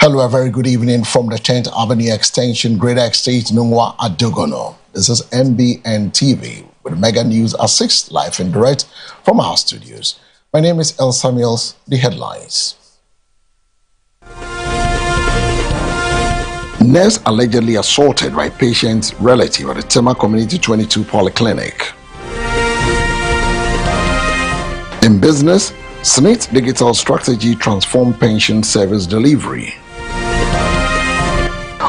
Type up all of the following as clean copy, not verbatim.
Hello, a very good evening from the 10th Avenue Extension, Greater Estate, Nungwa Adogono. This is MBN TV with Mega News at 6, live and direct from our studios. My name is El Samuels. The headlines. Nurse allegedly assaulted by patient's relative at the Tema Com.22 Polyclinic. In business, Smith Digital Strategy transformed pension service delivery.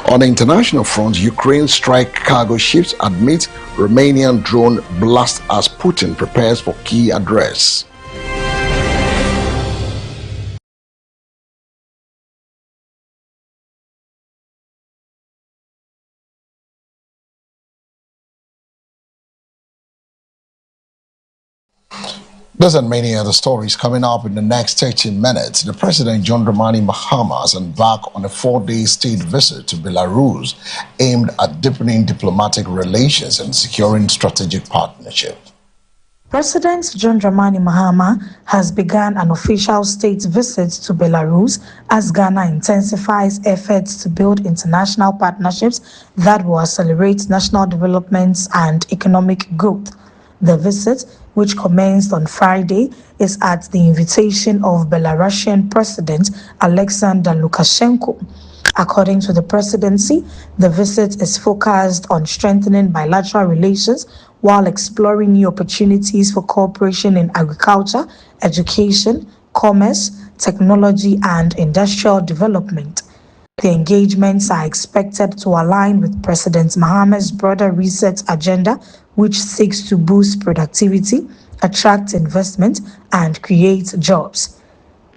On the international front, Ukraine strike cargo ships amid Romanian drone blast as Putin prepares for key address. This and many other stories coming up in the next 30 minutes. The President John Dramani Mahama has embarked on a 4-day state visit to Belarus aimed at deepening diplomatic relations and securing strategic partnership. President John Dramani Mahama has begun an official state visit to Belarus as Ghana intensifies efforts to build international partnerships that will accelerate national development and economic growth. The visit, which commenced on Friday, is at the invitation of Belarusian President Alexander Lukashenko. According to the presidency, the visit is focused on strengthening bilateral relations while exploring new opportunities for cooperation in agriculture, education, commerce, technology, and industrial development. The engagements are expected to align with President Mahama's broader reset agenda, which seeks to boost productivity, attract investment, and create jobs.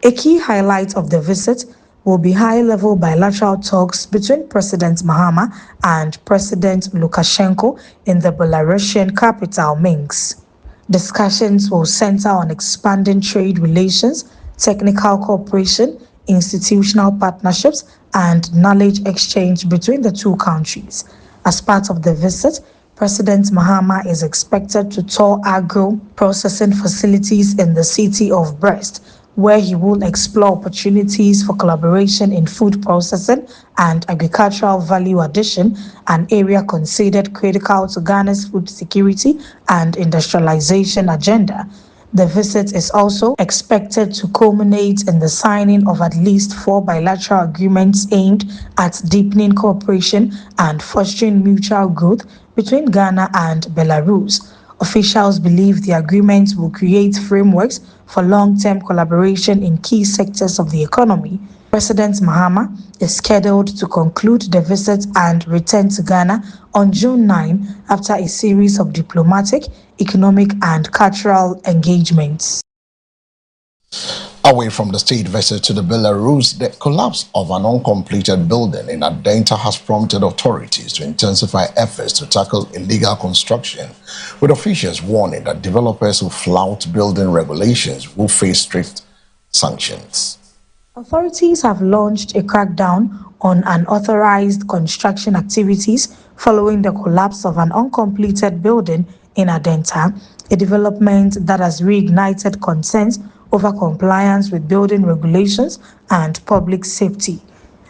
A key highlight of the visit will be high-level bilateral talks between President Mahama and President Lukashenko in the Belarusian capital, Minsk. Discussions will center on expanding trade relations, technical cooperation, institutional partnerships, and knowledge exchange between the two countries. As part of the visit, President Mahama is expected to tour agro-processing facilities in the city of Brest, where he will explore opportunities for collaboration in food processing and agricultural value addition, an area considered critical to Ghana's food security and industrialization agenda. The visit is also expected to culminate in the signing of at least 4 bilateral agreements aimed at deepening cooperation and fostering mutual growth between Ghana and Belarus. Officials believe the agreements will create frameworks for long-term collaboration in key sectors of the economy. President Mahama is scheduled to conclude the visit and return to Ghana on June 9 after a series of diplomatic, economic, and cultural engagements. Away from the state visit to the Belarus, the collapse of an uncompleted building in Adenta has prompted authorities to intensify efforts to tackle illegal construction, with officials warning that developers who flout building regulations will face strict sanctions. Authorities have launched a crackdown on unauthorized construction activities following the collapse of an uncompleted building in Adenta, a development that has reignited concerns over compliance with building regulations and public safety.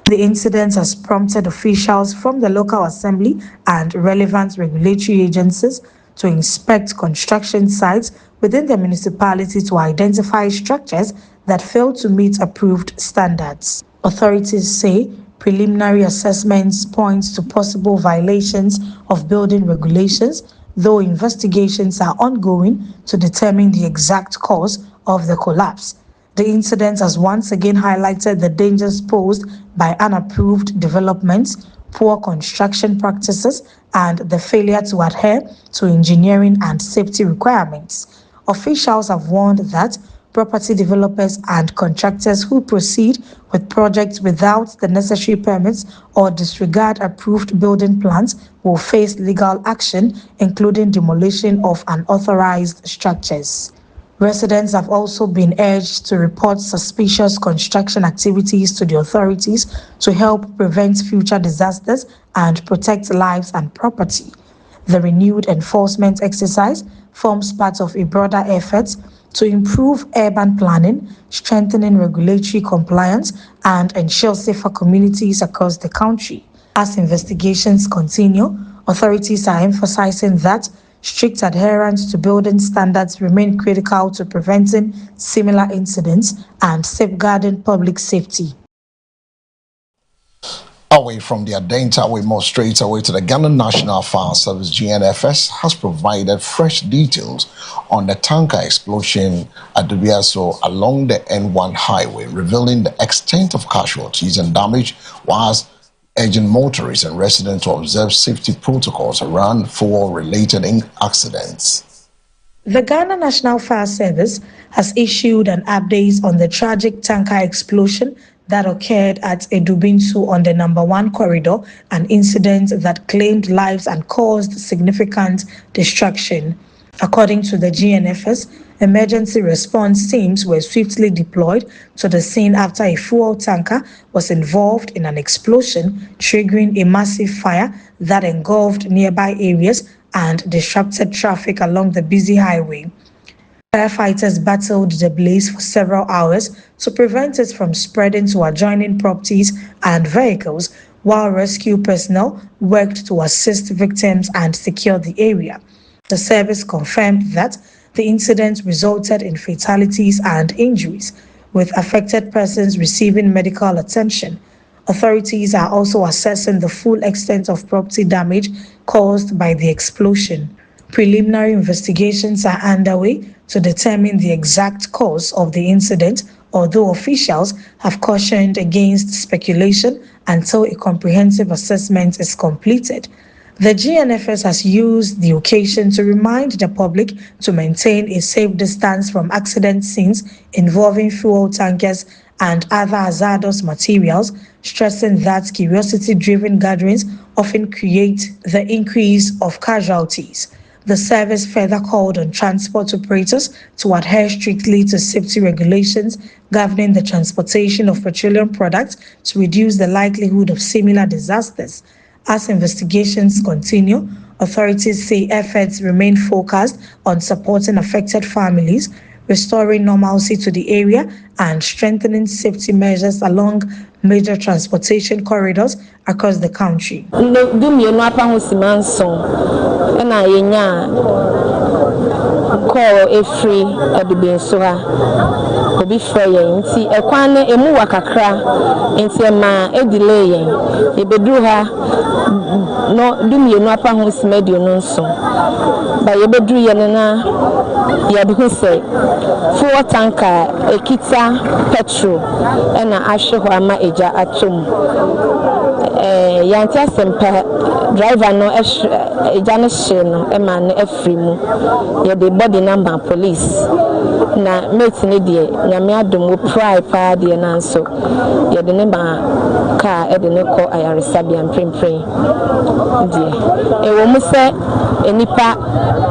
The incident has prompted officials from the local assembly and relevant regulatory agencies to inspect construction sites within the municipality to identify structures that fail to meet approved standards. Authorities say preliminary assessments point to possible violations of building regulations, though investigations are ongoing to determine the exact cause of the collapse. The incident has once again highlighted the dangers posed by unapproved developments, poor construction practices, and the failure to adhere to engineering and safety requirements. Officials have warned that property developers and contractors who proceed with projects without the necessary permits or disregard approved building plans will face legal action, including demolition of unauthorized structures. Residents have also been urged to report suspicious construction activities to the authorities to help prevent future disasters and protect lives and property. The renewed enforcement exercise forms part of a broader effort to improve urban planning, strengthening regulatory compliance, and ensure safer communities across the country. As investigations continue, authorities are emphasizing that strict adherence to building standards remain critical to preventing similar incidents and safeguarding public safety. Away from the Adenta, we move straight away to the Ghana National Fire Service. GNFS has provided fresh details on the tanker explosion at the Biaso along the N1 highway, revealing the extent of casualties and damage, whilst urging motorists and residents to observe safety protocols around fuel-related accidents. The Ghana National Fire Service has issued an update on the tragic tanker explosion that occurred at Edubinsu on the number 1 corridor, an incident that claimed lives and caused significant destruction. According to the GNFS, emergency response teams were swiftly deployed to the scene after a fuel tanker was involved in an explosion, triggering a massive fire that engulfed nearby areas and disrupted traffic along the busy highway. Firefighters battled the blaze for several hours to prevent it from spreading to adjoining properties and vehicles, while rescue personnel worked to assist victims and secure the area. The service confirmed that the incident resulted in fatalities and injuries, with affected persons receiving medical attention. Authorities are also assessing the full extent of property damage caused by the explosion. Preliminary investigations are underway to determine the exact cause of the incident, although officials have cautioned against speculation until a comprehensive assessment is completed. The GNFS has used the occasion to remind the public to maintain a safe distance from accident scenes involving fuel tankers and other hazardous materials, stressing that curiosity-driven gatherings often create the increase of casualties. The service further called on transport operators to adhere strictly to safety regulations governing the transportation of petroleum products to reduce the likelihood of similar disasters. As investigations continue, authorities say efforts remain focused on supporting affected families, restoring normalcy to the area, and strengthening safety measures along major transportation corridors across the country. Call a free Edubinsu obi frɛ nti ekwan ne emu wakakra nti ma delay yen ebedu ha no dumienu apa ho simedio no nso ba yebedu ye na yebehu sɛ fuel tanker ekita petrol na ahwe ho ama eja atom yanti asempa driver no eja no hye no ma no afiri mu ye de body number police na mate ne de nyame adom wo pry pa de na nso ye de ne ba car e de ne ko ayaresabia mprempren de e wo mu se enipa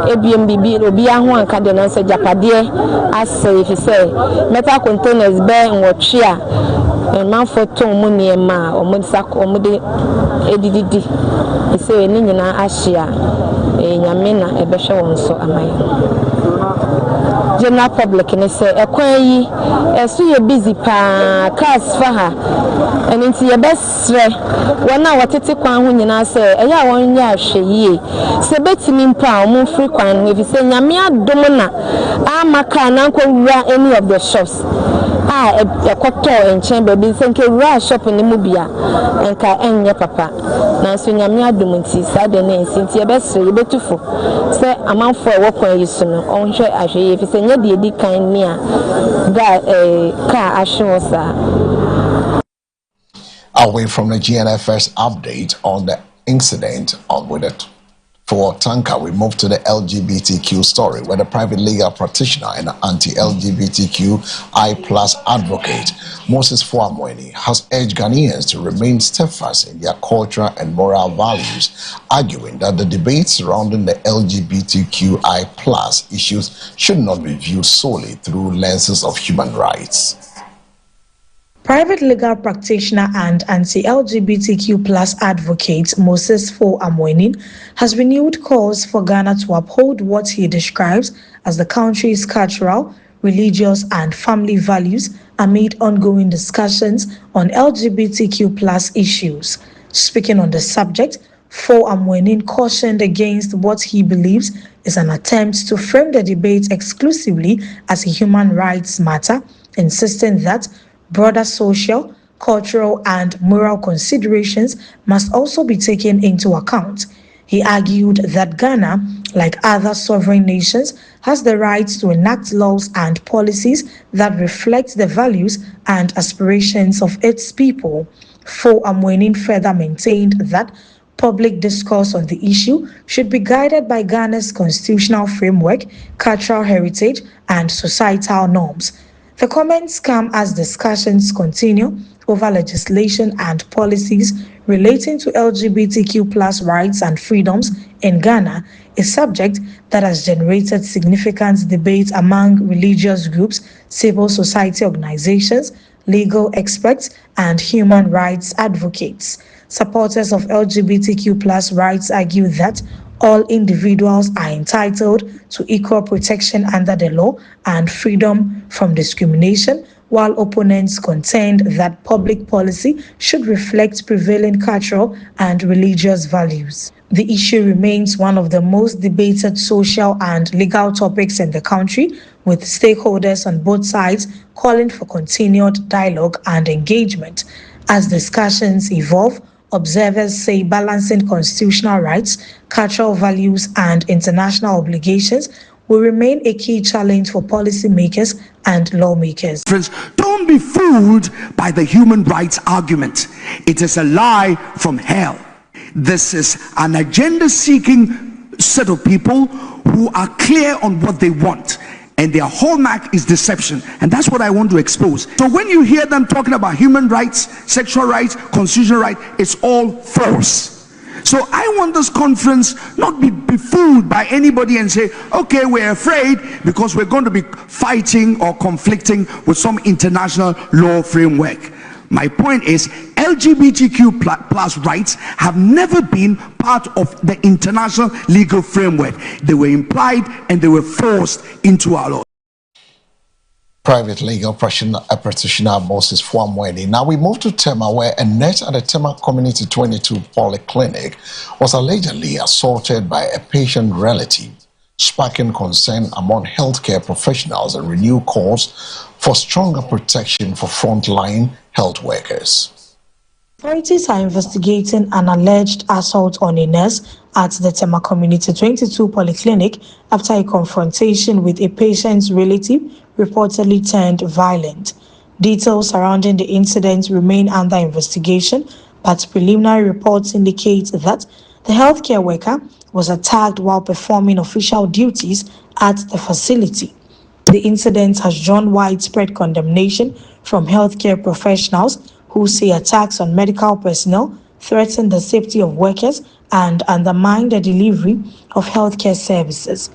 ebiem bibi obi aho anka de na nso japade asɛ fi sɛ metal containers be nwotwe a man photo mu ne ma omode edididi se ni nyina ahia nyame na ebehwe won so amai general public ne say ekwan yi eso ye busy pa cars fa ha enti ye besre wona wotete kwan ho nyina say eya won nya ahwe yie se betimi mpa o mu free kwan no fi say nyame adom na amaka na nkwa wura any of the shops ekoto enchen baby se nke wura shop ne mu bia enka enye papa na so nyame adom nti sade na nti ye besre ye betufo se amanfo e wokwan yi so no onhwe ahwe ye fi say nya de edi kan ni a car ahwe sa. Away from the GNFS update on the incident with it for tanker, we move to the LGBTQ story, where the private legal practitioner and anti-LGBTQI+ advocate Moses Fuamweni has urged Ghanaians to remain steadfast in their cultural and moral values, arguing that the debates surrounding the LGBTQI+ issues should not be viewed solely through lenses of human rights. Private legal practitioner and anti-LGBTQ+ advocate Moses Fuamweni has renewed calls for Ghana to uphold what he describes as the country's cultural, religious and family values amid ongoing discussions on LGBTQ+ issues. Speaking on the subject, Fo Amwenin cautioned against what he believes is an attempt to frame the debate exclusively as a human rights matter, insisting that broader social, cultural, and moral considerations must also be taken into account. He argued that Ghana, like other sovereign nations, has the right to enact laws and policies that reflect the values and aspirations of its people. Fo Amwenin further maintained that public discourse on the issue should be guided by Ghana's constitutional framework, cultural heritage, and societal norms. The comments come as discussions continue over legislation and policies relating to LGBTQ+ rights and freedoms in Ghana, a subject that has generated significant debate among religious groups, civil society organizations, legal experts, and human rights advocates. Supporters of LGBTQ+ rights argue that all individuals are entitled to equal protection under the law and freedom from discrimination, while opponents contend that public policy should reflect prevailing cultural and religious values. The issue remains one of the most debated social and legal topics in the country, with stakeholders on both sides calling for continued dialogue and engagement. As discussions evolve, observers say balancing constitutional rights, cultural values, and international obligations will remain a key challenge for policymakers and lawmakers. Don't be fooled by the human rights argument. It is a lie from hell. This is an agenda-seeking set of people who are clear on what they want, and their hallmark is deception, and that's what I want to expose. So when you hear them talking about human rights, sexual rights, constitutional rights, it's all false. So I want this conference not be befooled by anybody and say, okay, we're afraid because we're going to be fighting or conflicting with some international law framework. My point is, LGBTQ plus rights have never been part of the international legal framework. They were implied and they were forced into our law. Private legal practitioner Moses Fo Amwenin. Now we move to Tema, where a nurse at the Tema Com.22 Polyclinic was allegedly assaulted by a patient relative, sparking concern among healthcare professionals and renewed calls for stronger protection for frontline health workers. Authorities are investigating an alleged assault on a nurse at the Tema Com.22 Polyclinic after a confrontation with a patient's relative reportedly turned violent. Details surrounding the incident remain under investigation, but preliminary reports indicate that the healthcare worker was attacked while performing official duties at the facility. The incident has drawn widespread condemnation from healthcare professionals who say attacks on medical personnel threaten the safety of workers and undermine the delivery of healthcare services.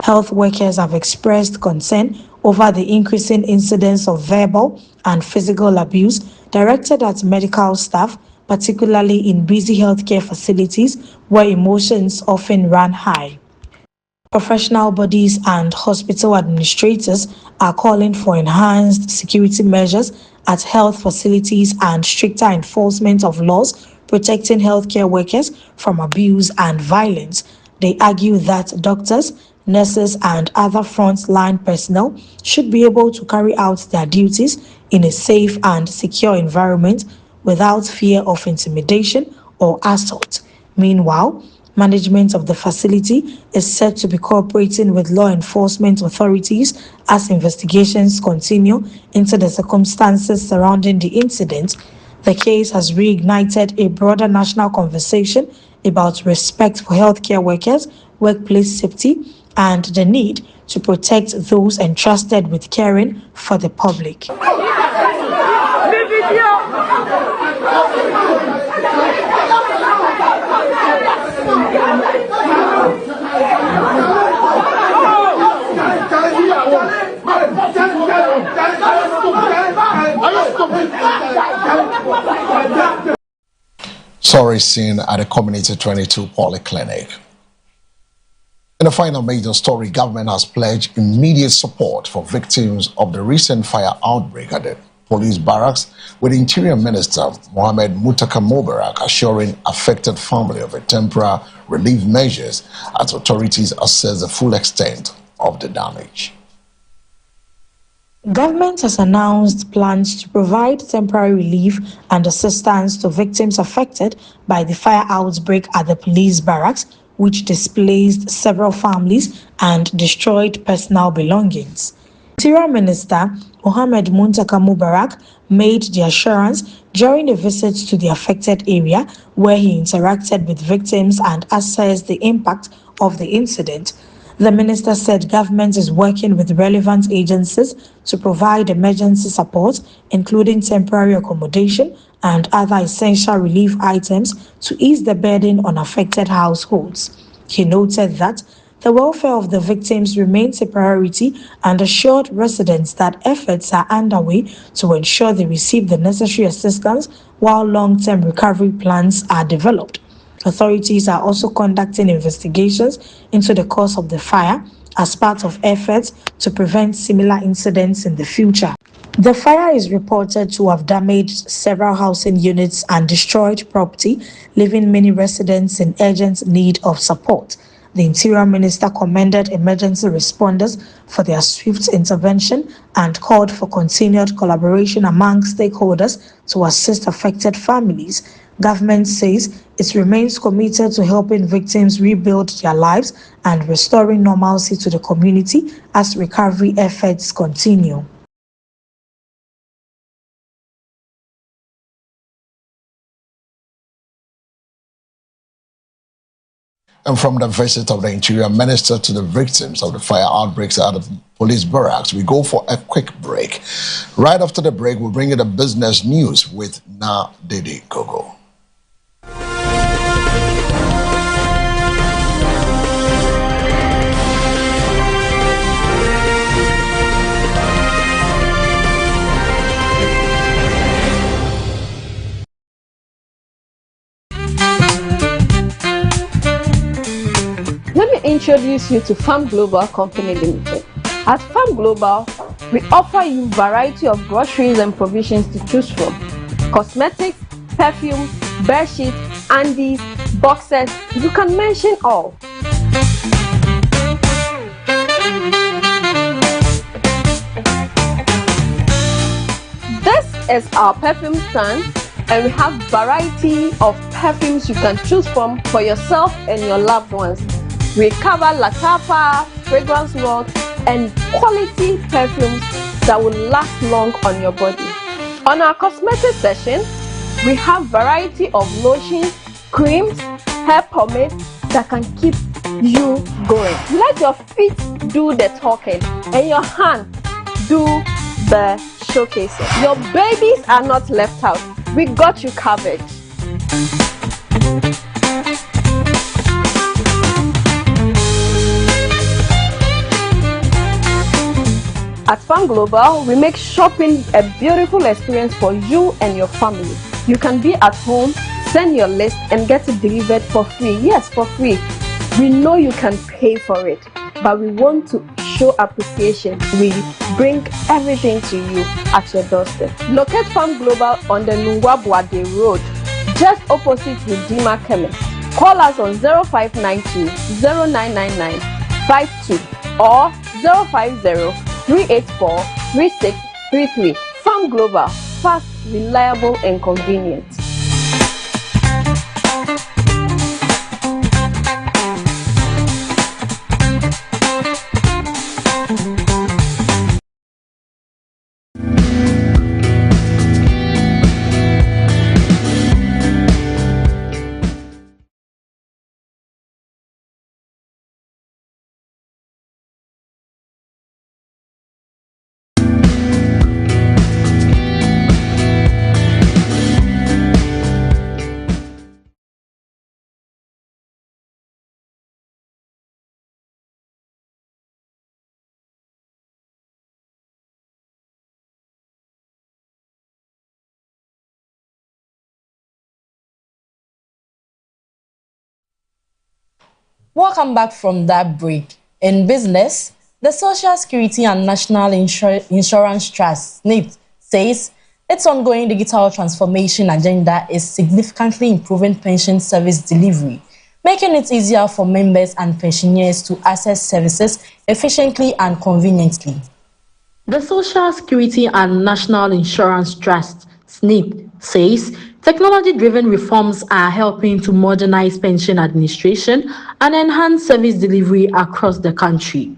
Health workers have expressed concern over the increasing incidence of verbal and physical abuse directed at medical staff, particularly in busy healthcare facilities where emotions often run high. Professional bodies and hospital administrators are calling for enhanced security measures at health facilities and stricter enforcement of laws protecting healthcare workers from abuse and violence. They argue that doctors, nurses, and other frontline personnel should be able to carry out their duties in a safe and secure environment without fear of intimidation or assault. Meanwhile, management of the facility is said to be cooperating with law enforcement authorities as investigations continue into the circumstances surrounding the incident. The case has reignited a broader national conversation about respect for healthcare workers, workplace safety, and the need to protect those entrusted with caring for the public. Sorry, seen at the Com.22 Polyclinic. In a final major story, government has pledged immediate support for victims of the recent fire outbreak at the police barracks, with Interior Minister Mohammed Muttaka Mubarak assuring affected family of a temporary relief measures as authorities assess the full extent of the damage. Government has announced plans to provide temporary relief and assistance to victims affected by the fire outbreak at the police barracks, which displaced several families and destroyed personal belongings. Interior Minister Mohammed Muntaka Mubarak made the assurance during a visit to the affected area, where he interacted with victims and assessed the impact of the incident. The minister said government is working with relevant agencies to provide emergency support, including temporary accommodation and other essential relief items to ease the burden on affected households. He noted that the welfare of the victims remains a priority and assured residents that efforts are underway to ensure they receive the necessary assistance while long-term recovery plans are developed. Authorities are also conducting investigations into the cause of the fire as part of efforts to prevent similar incidents in the future. The fire is reported to have damaged several housing units and destroyed property, leaving many residents in urgent need of support. The Interior Minister commended emergency responders for their swift intervention and called for continued collaboration among stakeholders to assist affected families. Government says it remains committed to helping victims rebuild their lives and restoring normalcy to the community as recovery efforts continue. And from the visit of the Interior Minister to the victims of the fire outbreaks at the police barracks, we go for a quick break. Right after the break, we'll bring you the business news with Na Dede Gogo. Let me introduce you to Farm Global Company Limited. At Farm Global, we offer you variety of groceries and provisions to choose from: cosmetics, perfumes, bed sheets, undies, boxes, you can mention all. This is our perfume stand, and we have variety of perfumes you can choose from for yourself and your loved ones. We cover Latapa, fragrance work, and quality perfumes that will last long on your body. On our cosmetic section, we have variety of lotions, creams, hair pomades that can keep you going. Let your feet do the talking and your hand do the showcasing. Your babies are not left out. We got you covered. At Farm Global, we make shopping a beautiful experience for you and your family. You can be at home, send your list, and get it delivered for free. Yes, for free. We know you can pay for it, but we want to show appreciation. We bring everything to you at your doorstep. Locate Farm Global on the Nungwabuade Road, just opposite Redeemer Chemist. Call us on 0592 0999 52 or 050 384 3633. Farm Global, fast, reliable, and convenient. Welcome back from that break. In business, the Social Security and National Insurance Trust, SNIT, says its ongoing digital transformation agenda is significantly improving pension service delivery, making it easier for members and pensioners to access services efficiently and conveniently. The Social Security and National Insurance Trust, SNIP, says technology-driven reforms are helping to modernize pension administration and enhance service delivery across the country.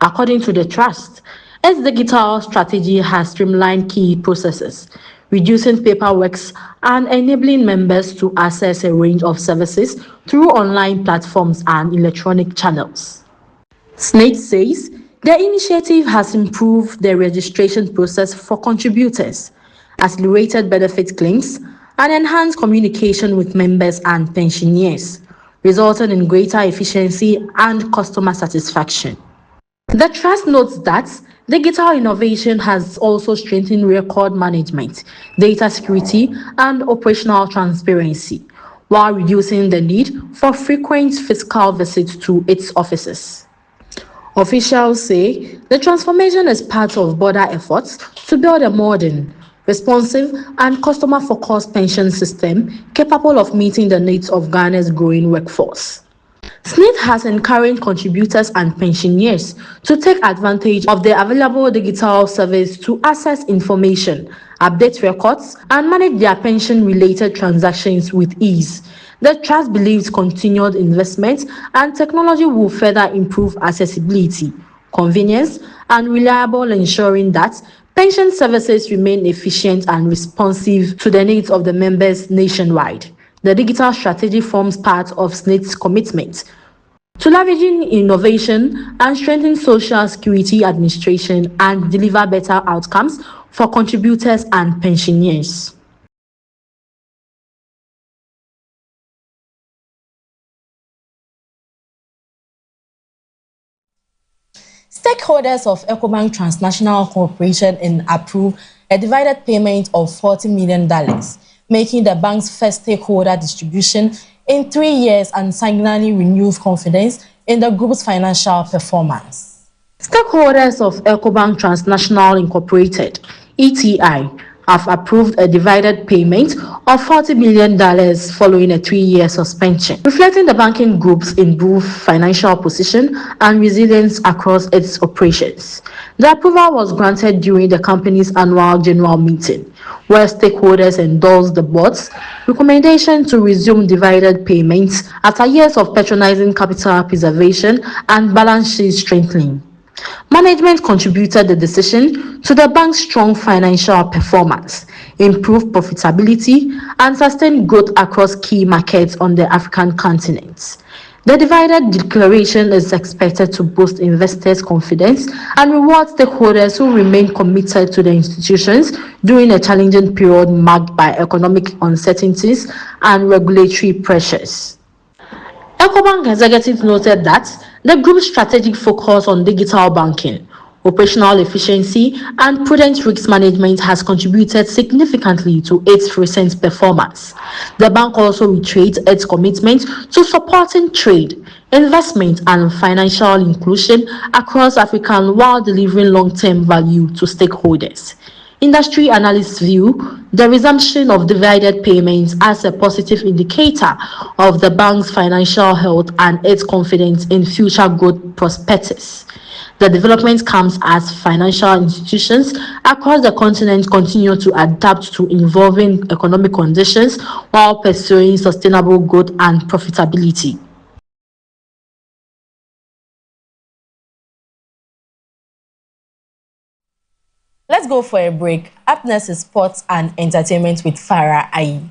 According to the trust, its digital strategy has streamlined key processes, reducing paperwork and enabling members to access a range of services through online platforms and electronic channels. SNATE says the initiative has improved the registration process for contributors, accelerated benefit claims, and enhanced communication with members and pensioners, resulting in greater efficiency and customer satisfaction. The trust notes that digital innovation has also strengthened record management, data security, and operational transparency, while reducing the need for frequent physical visits to its offices. Officials say the transformation is part of broader efforts to build a modern, responsive, and customer-focused pension system capable of meeting the needs of Ghana's growing workforce. SNIT has encouraged contributors and pensioners to take advantage of the available digital service to access information, update records, and manage their pension-related transactions with ease. The trust believes continued investment and technology will further improve accessibility, convenience, and reliable, ensuring that pension services remain efficient and responsive to the needs of the members nationwide. The digital strategy forms part of SNIT's commitment to leveraging innovation and strengthen social security administration and deliver better outcomes for contributors and pensioners. Stakeholders of Ecobank Transnational Corporation approved a divided payment of $40 million, making the bank's first stakeholder distribution in 3 years and signaling renewed confidence in the group's financial performance. Stakeholders of Ecobank Transnational Incorporated, ETI, have approved a divided payment of $40 million following a 3-year suspension, reflecting the banking group's improved financial position and resilience across its operations. The approval was granted during the company's annual general meeting, where stakeholders endorsed the board's recommendation to resume divided payments after years of patronizing capital preservation and balance sheet strengthening. Management contributed the decision to the bank's strong financial performance, improved profitability, and sustained growth across key markets on the African continent. The divided declaration is expected to boost investors' confidence and reward stakeholders who remain committed to the institutions during a challenging period marked by economic uncertainties and regulatory pressures. Ecobank executives noted that the group's strategic focus on digital banking, operational efficiency, and prudent risk management has contributed significantly to its recent performance. The bank also reiterates its commitment to supporting trade, investment, and financial inclusion across Africa while delivering long-term value to stakeholders. Industry analysts view the resumption of divided payments as a positive indicator of the bank's financial health and its confidence in future growth prospects. The development comes as financial institutions across the continent continue to adapt to evolving economic conditions while pursuing sustainable growth and profitability. Let's go for a break. Up next is sports and entertainment with Farah Ayi.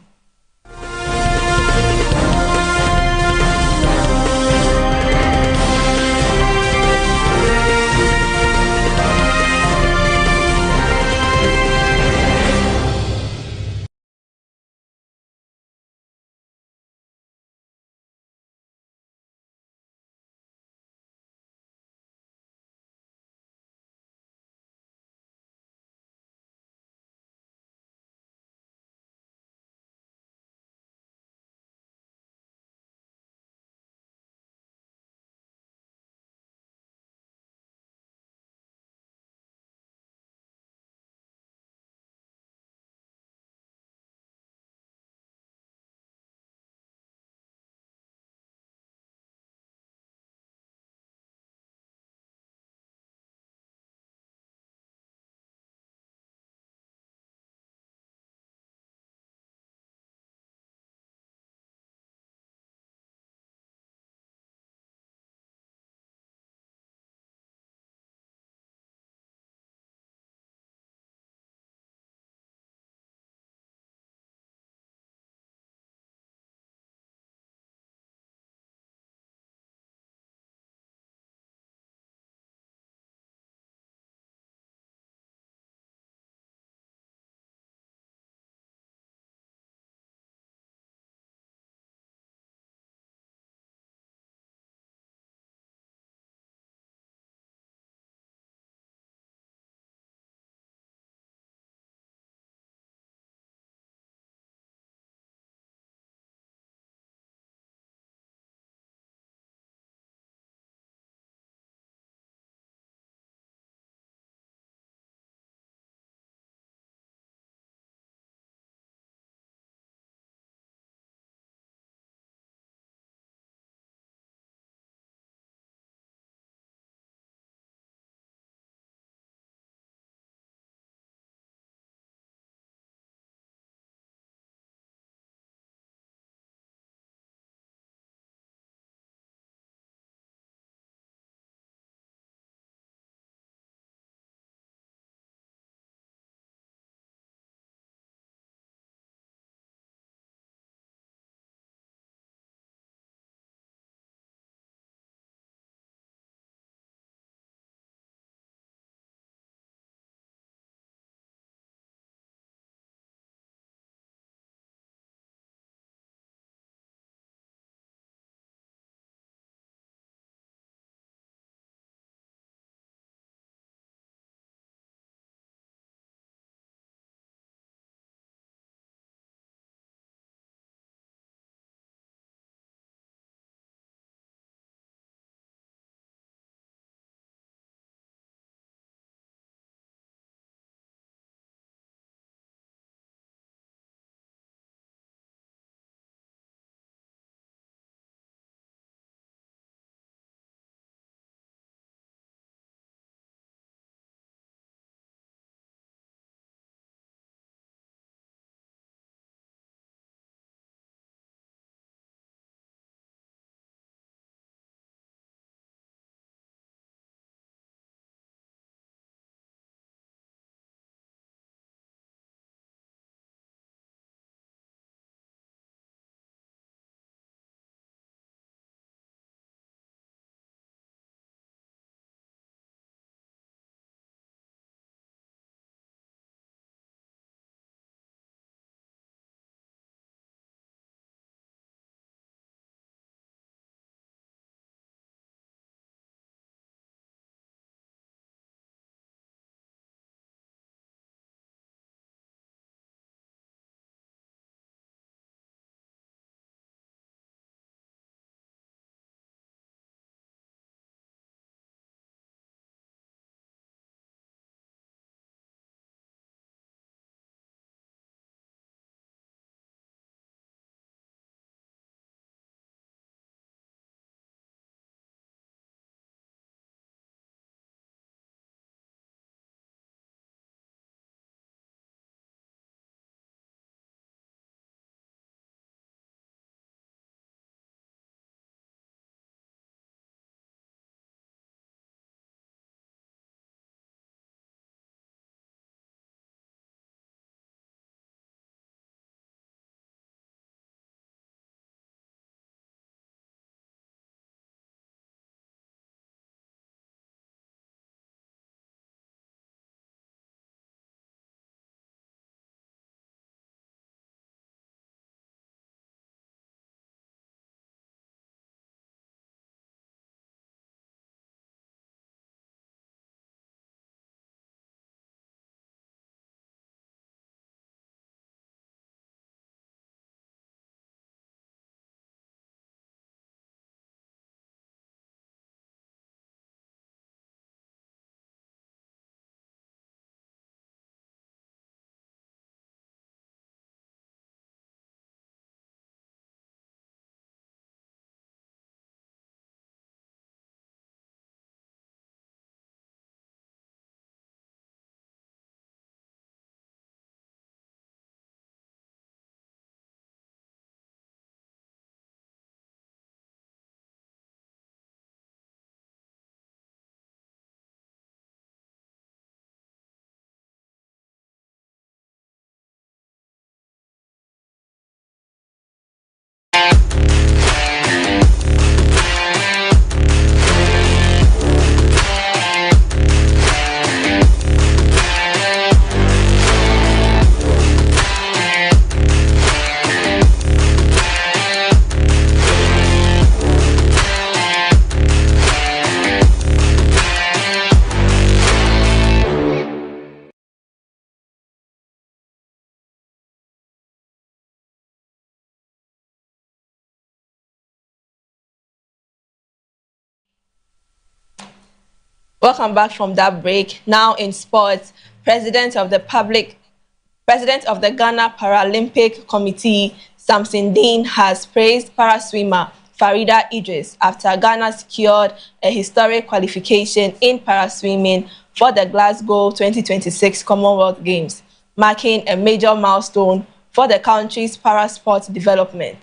Welcome back from that break. Now in sports, President of the Ghana Paralympic Committee, Samson Dean, has praised paraswimmer Farida Idris after Ghana secured a historic qualification in paraswimming for the Glasgow 2026 Commonwealth Games, marking a major milestone for the country's parasport development.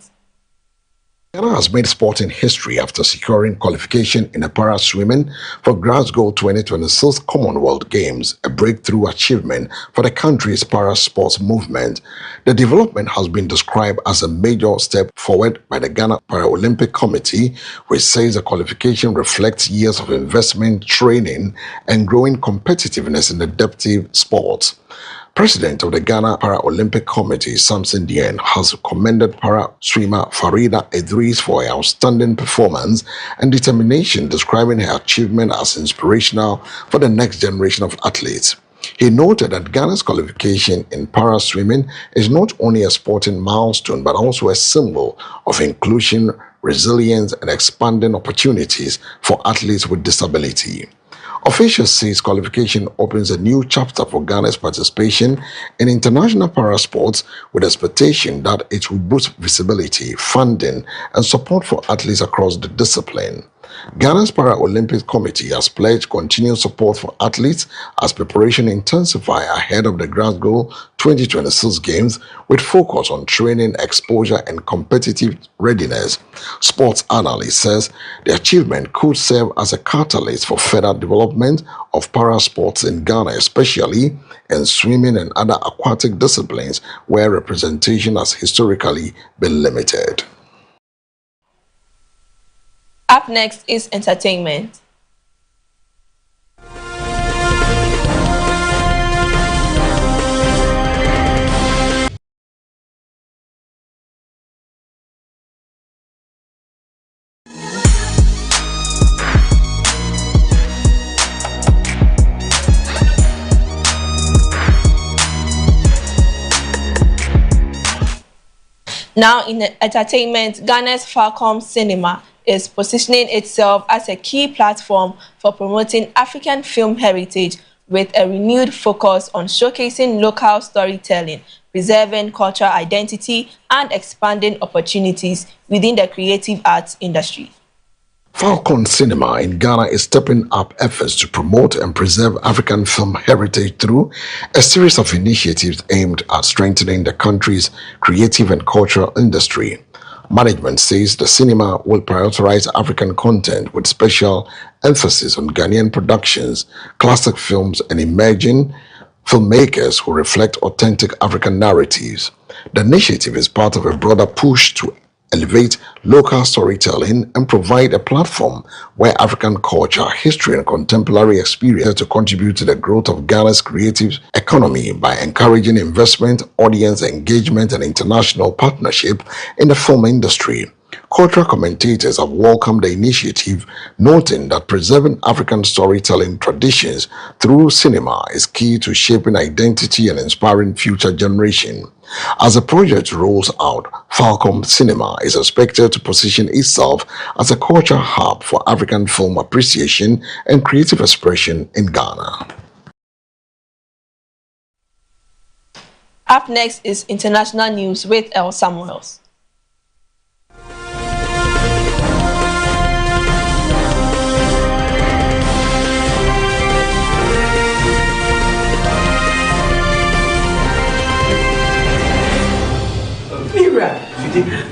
Ghana has made sporting history after securing qualification in a para-swimming for Glasgow 2026 Commonwealth Games, a breakthrough achievement for the country's para-sports movement. The development has been described as a major step forward by the Ghana Paralympic Committee, which says the qualification reflects years of investment, training, and growing competitiveness in adaptive sports. President of the Ghana Paralympic Committee, Samson Dean, has commended para-swimmer Farida Idris for her outstanding performance and determination, describing her achievement as inspirational for the next generation of athletes. He noted that Ghana's qualification in para-swimming is not only a sporting milestone but also a symbol of inclusion, resilience, and expanding opportunities for athletes with disability. Officials say qualification opens a new chapter for Ghana's participation in international parasports, with expectation that it will boost visibility, funding, and support for athletes across the discipline. Ghana's Paralympic Committee has pledged continued support for athletes as preparation intensifies ahead of the Glasgow 2026 Games, with focus on training, exposure, and competitive readiness. Sports analyst says the achievement could serve as a catalyst for further development of parasports in Ghana, especially in swimming and other aquatic disciplines where representation has historically been limited. Up next is entertainment. Now in entertainment, Ghana's Falcon Cinema is positioning itself as a key platform for promoting African film heritage, with a renewed focus on showcasing local storytelling, preserving cultural identity, and expanding opportunities within the creative arts industry. Falcon Cinema in Ghana is stepping up efforts to promote and preserve African film heritage through a series of initiatives aimed at strengthening the country's creative and cultural industry. Management says the cinema will prioritize African content with special emphasis on Ghanaian productions, classic films, and emerging filmmakers who reflect authentic African narratives. The initiative is part of a broader push to elevate local storytelling and provide a platform where African culture, history, and contemporary experience to contribute to the growth of Ghana's creative economy by encouraging investment, audience engagement, and international partnership in the film industry. Cultural commentators have welcomed the initiative, noting that preserving African storytelling traditions through cinema is key to shaping identity and inspiring future generations. As the project rolls out, Falcon Cinema is expected to position itself as a culture hub for African film appreciation and creative expression in Ghana. Up next is international news with El Samuels.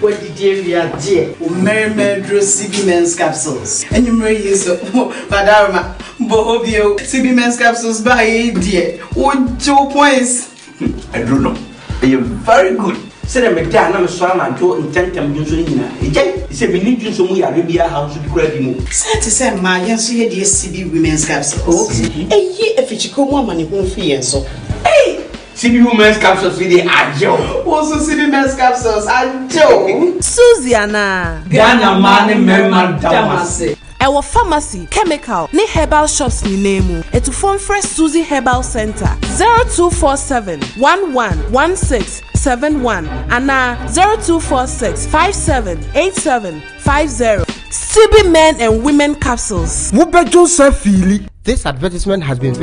What did you do? Merry CB Men's Capsules. And you may use Padarma, Bohobio, CB Men's Capsules by dear. What 2 points? I don't know. You're very good. Say I'm a dan, I'm a swam and to intent and using again. It's a minute so we are Arabia house to be credible. Say to say, my yes, you had the CB Women's Capsules. A year if it's a woman in home fee and so. Hey! CB Women's Capsules for the Ajo. Also, CB Men's Capsules, Ajo. Susiana. Ghana man, Merman Damase. Our pharmacy, chemical, ni herbal shops ni name. To form Fresh Susie Herbal Center 0247 111671 and 0246 578750. CB Men and Women Capsules. Mubejo Sefili. This advertisement has been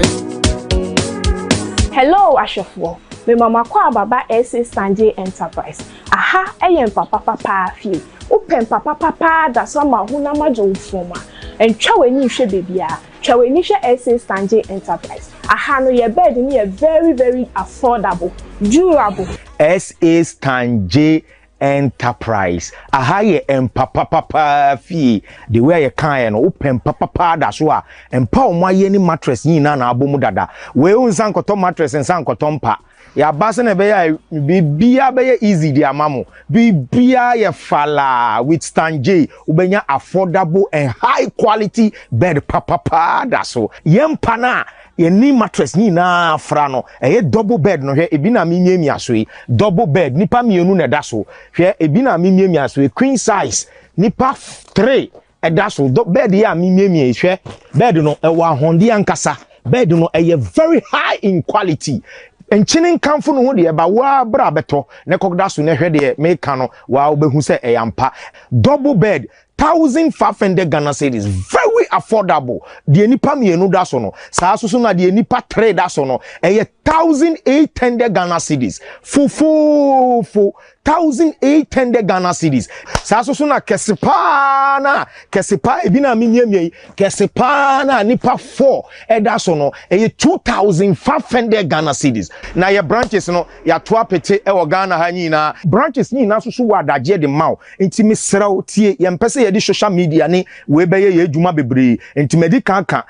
Hello, Ashafo. Me mama kwa baba SA Stanjay Enterprise. Aha, papa fi. Open papa da sama huna majo foma. And chawe ni hwe bebia. Chawe ni hwe SA Stanjay Enterprise. Aha no ye bed ni very very affordable, durable. SA Stanjay Enterprise. Aha ye papa fi. The way you can open papa da so a empa omwa ye ni mattress nyina na abomu dada. We unsan koto mattress nsan koto mpa. Ya basa na be bibia be easy di amamo. Bibia ye fala with Stanjay ubenya affordable and high quality bed papa da so. Yempa na ni mattress ni na fra no double bed no hwe ebi na mimiemi aso yi double bed nipa mienu na da so hwe ebi na mimiemi aso queen size nipa 3 da so bed ya mimiemi hwe bed no wa honde ankasa bed no very high in quality enchinin kanfo no ho de ba wa bra beto ne kokda so ne hwe de meka no wa obehu se eyampa double bed 1,500 Ghana cedis, very affordable. The nipa mienu da so no. Sa so na the nipa 3 da so no. 1,800 Ghana cedis. Fufu 1,800 Ghana cedis. Sa so na kesepa ebi na minyemye kesepa na nipa 4 da so no. 2,500 Ghana cedis. Na ye branches no ya to apete e wo Ghana ha nyina. Branches nyina so wa daje de maw. Enti mesraw tie ye mpese di social media ni we beye ye adwuma bebre enti medi kanka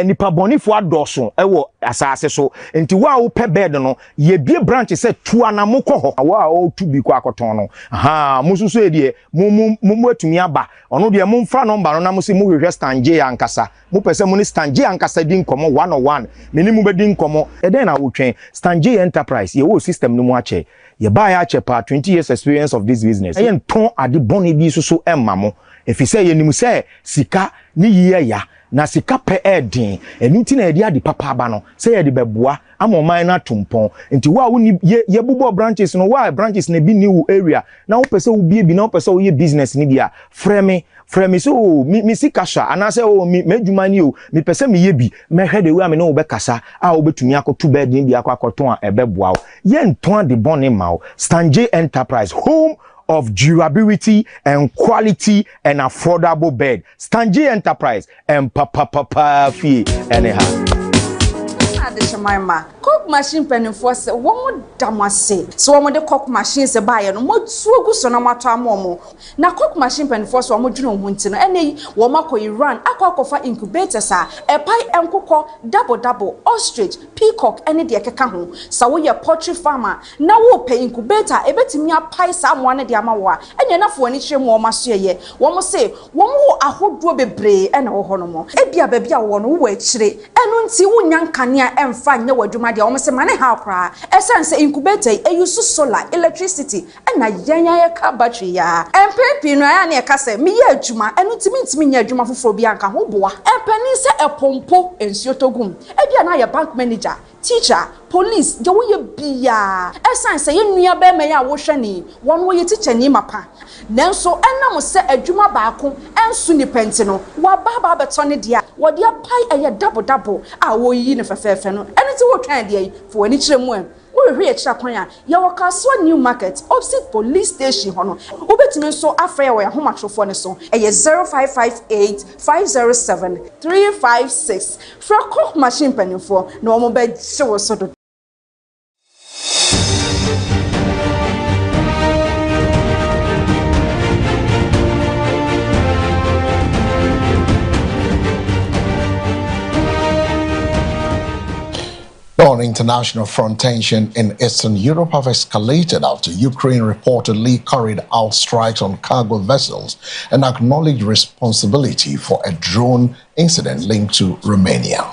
nipa bonifo adoso ewo asase so enti wa wo pe bed no ye bie branch se tu anamoko ho wa o tu bi kwa akoton no aha mususu e die mu atumi aba ono de mu mfra number no na mu se mu hwehwe Stanjay ankasa mu pese mu ni Stanjay ankasa di nkomo 101 meni mu be di nkomo e den na wo twen Stanjay Enterprise ye wo system no mu ache ye buy ache pa 20 years experience of this business ye nton ade boni bi so emma mo if you say yenim say sika ni yiye ya na sika pe edin enuti na edi ade papa aba no say ye de beboa amoman na tumpon nti wa woni ye bubo branches no wa branches na bi new area na wo pese wo bie bi na wo pese wo ye business ni bia frame so mi sikasha anase o mi medwuma ni o mi pese mi ye bi me hwede we am na wo be kasa a wo betumi akoto bed ni bi akoton a ebeboa wo ye nton de boni ma wo Stanjay Enterprise home of durability and quality and affordable bed. Stanjay Enterprise and papa fee anyhow. Cook machine penny for say one damase. So one de cook machine se buy no mo tuogu so na mato amomo. Na cook machine penny for so mo dwuno hunti no ene wo makọ Iran akwa incubators a epai enkokọ double ostrich peacock ene de keka ho. Sa wo ye poultry farmer na wo pay incubator ebetimi apai sa mo ane de amawo a ene na fo ani kire mo ma so ye. Wo mo say wo mo ahodo bebre ene wo ho no mo. Ebia ba bia wo no wo akire enu nti wo nyankane emfa nya wadwuma dia o se mane ha kra essence incubator use solar electricity na yanya ka battery ya empepi no ya na ka se me ya adwuma enu timi nya adwuma foforo bi anka ho boa empani se epompo ensuo togum ebia na ya bank manager teacher police je wo ye bia essence ye nua ba me ya wo hwe ni won wo ye teacher ni mapa nanso enam se adwuma baako ensu ni penti no wa baba beto ne dia wo dia pai eye double a wo yi ne fefefe no eni ti wo twan dia fo ani kire mu we hwe e kira kwan a ya wo kaso new market opposite police station hono obetimi so afre wo ya homatrofo ne so eye 0558 507 356 frako machine penifo no mo be chewo so do. On international front, tension in Eastern Europe have escalated after Ukraine reportedly carried out strikes on cargo vessels and acknowledged responsibility for a drone incident linked to Romania.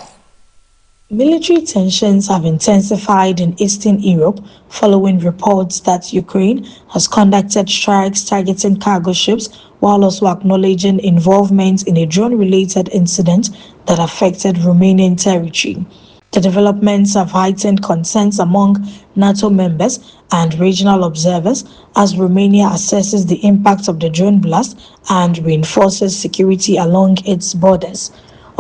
Military tensions have intensified in Eastern Europe following reports that Ukraine has conducted strikes targeting cargo ships while also acknowledging involvement in a drone-related incident that affected Romanian territory. The developments have heightened concerns among NATO members and regional observers as Romania assesses the impact of the drone blast and reinforces security along its borders.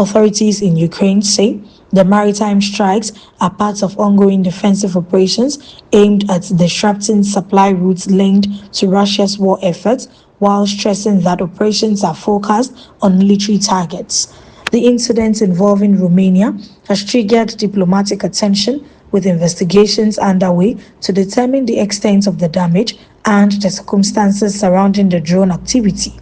Authorities in Ukraine say the maritime strikes are part of ongoing defensive operations aimed at disrupting supply routes linked to Russia's war efforts, while stressing that operations are focused on military targets. The incident involving Romania has triggered diplomatic attention, with investigations underway to determine the extent of the damage and the circumstances surrounding the drone activity.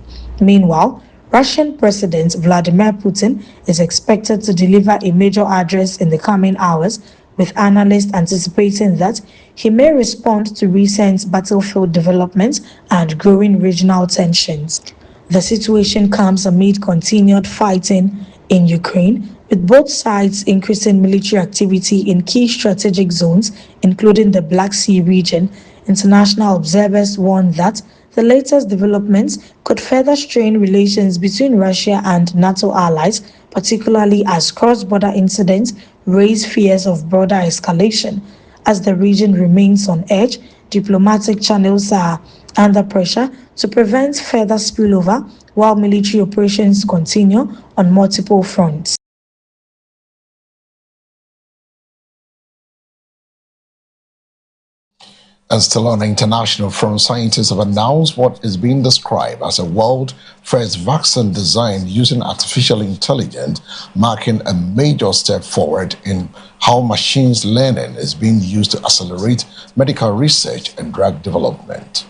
Meanwhile, Russian President Vladimir Putin is expected to deliver a major address in the coming hours, with analysts anticipating that he may respond to recent battlefield developments and growing regional tensions. The situation comes amid continued fighting in Ukraine, with both sides increasing military activity in key strategic zones, including the Black Sea region. International observers warn that the latest developments could further strain relations between Russia and NATO allies, particularly as cross-border incidents raise fears of broader escalation. As the region remains on edge, diplomatic channels are under pressure to prevent further spillover, while military operations continue on multiple fronts. And still on the international front, scientists have announced what is being described as a world-first vaccine designed using artificial intelligence, marking a major step forward in how machine learning is being used to accelerate medical research and drug development.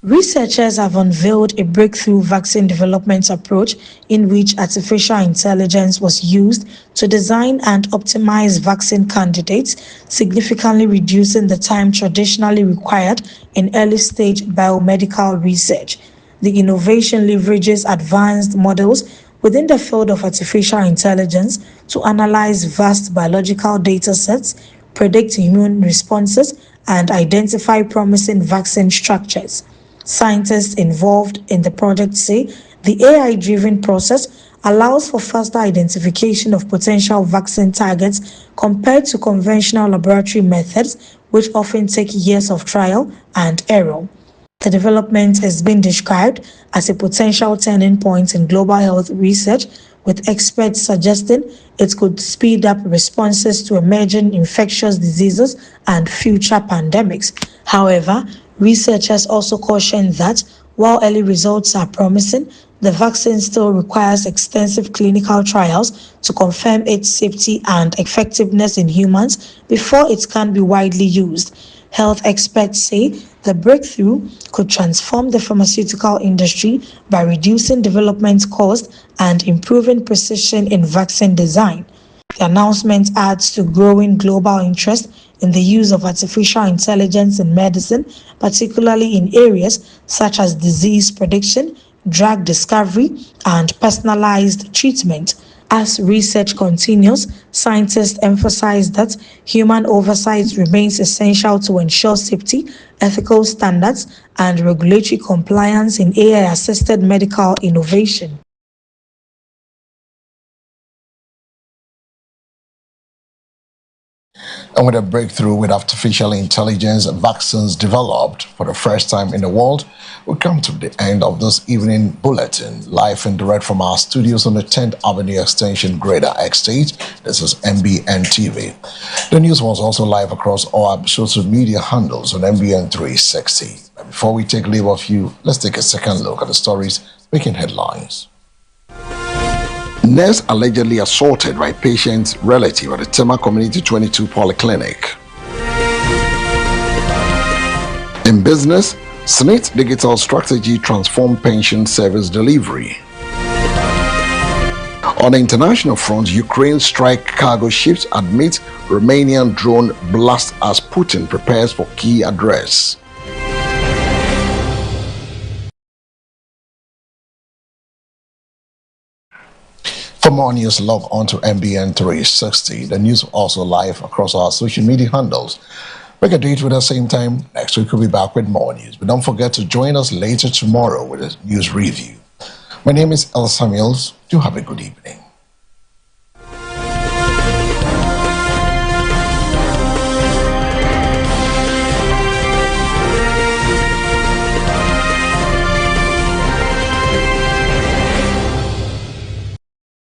Researchers have unveiled a breakthrough vaccine development approach in which artificial intelligence was used to design and optimize vaccine candidates, significantly reducing the time traditionally required in early-stage biomedical research. The innovation leverages advanced models within the field of artificial intelligence to analyze vast biological data sets, predict immune responses, and identify promising vaccine structures. Scientists involved in the project say the AI-driven process allows for faster identification of potential vaccine targets compared to conventional laboratory methods, which often take years of trial and error. The development has been described as a potential turning point in global health research, with experts suggesting it could speed up responses to emerging infectious diseases and future pandemics. However, researchers also caution that while early results are promising, the vaccine still requires extensive clinical trials to confirm its safety and effectiveness in humans before it can be widely used. Health experts say the breakthrough could transform the pharmaceutical industry by reducing development costs and improving precision in vaccine design. The announcement adds to growing global interest in the use of artificial intelligence in medicine, particularly in areas such as disease prediction, drug discovery, and personalized treatment. As research continues, scientists emphasize that human oversight remains essential to ensure safety, ethical standards, and regulatory compliance in AI-assisted medical innovation. And with a breakthrough with artificial intelligence vaccines developed for the first time in the world, we come to the end of this evening bulletin, live and direct from our studios on the 10th Avenue Extension, Greater Estate. This is MBN TV. The news was also live across all our social media handles on MBN 360. But before we take leave of you, let's take a second look at the stories making headlines. Nurse allegedly assaulted by patient's relative at the Tema Com.22 Polyclinic. In business, SNIT digital strategy transform pension service delivery. On the international front, Ukraine strike cargo ships amid Romanian drone blast as Putin prepares for key address. For more news, log on to MBN 360. The news also live across our social media handles. Make a date with us same time. Next week we'll be back with more news. But don't forget to join us later tomorrow with a news review. My name is El Samuels. Do have a good evening.